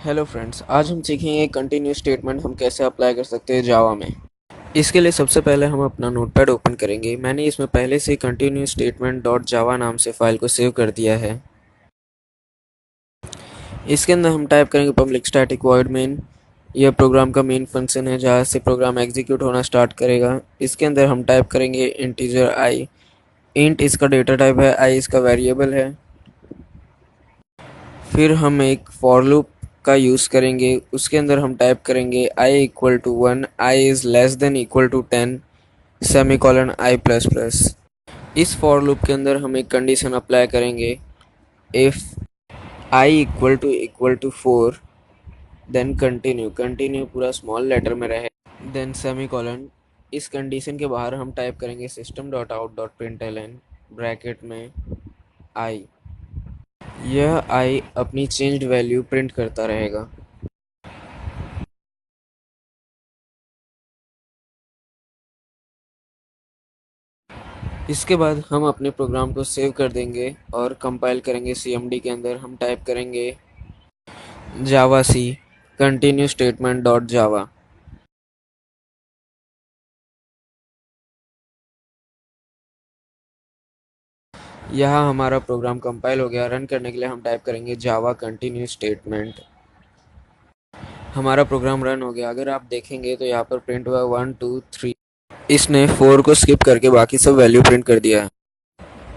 Hello friends, आज हम सीखेंगे कंटिन्यूस स्टेटमेंट हम कैसे अप्लाई कर सकते हैं जावा में। इसके लिए सबसे पहले हम अपना नोटपैड ओपन करेंगे। मैंने इसमें पहले से कंटिन्यूस स्टेटमेंट डॉट जावा नाम से फाइल को सेव कर दिया है। इसके अंदर हम टाइप करेंगे पब्लिक स्टैटिक वॉइड मेन। यह प्रोग्राम का मेन फंक्शन है जहाँ से प्रोग्राम एग्जीक्यूट होना स्टार्ट करेगा। इसके अंदर हम टाइप करेंगे इंटीजर आई। इंट इसका डेटा टाइप है, आई इसका वेरिएबल है। फिर हम एक फॉर लूप का यूज़ करेंगे। उसके अंदर हम टाइप करेंगे i equal to 1, i is less than equal to 10, semicolon i plus plus. इस फॉर लूप के अंदर हम एक कंडीशन अप्लाई करेंगे, if i equal to 4 then continue. Continue पूरा स्मॉल लेटर में रहे, देन सेमी कॉलन। इस कंडीशन के बाहर हम टाइप करेंगे system dot out dot println bracket में आई। यह आई अपनी चेंज्ड वैल्यू प्रिंट करता रहेगा। इसके बाद हम अपने प्रोग्राम को सेव कर देंगे और कंपाइल करेंगे। CMD के अंदर हम टाइप करेंगे जावा सी कंटिन्यू स्टेटमेंट डॉट जावा। यहाँ हमारा प्रोग्राम कंपाइल हो गया। रन करने के लिए हम टाइप करेंगे जावा कंटिन्यू स्टेटमेंट। हमारा प्रोग्राम रन हो गया। अगर आप देखेंगे तो यहाँ पर प्रिंट हुआ 1 2 3। इसने 4 को स्किप करके बाकी सब वैल्यू प्रिंट कर दिया है।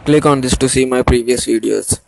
Click on this to see my previous videos.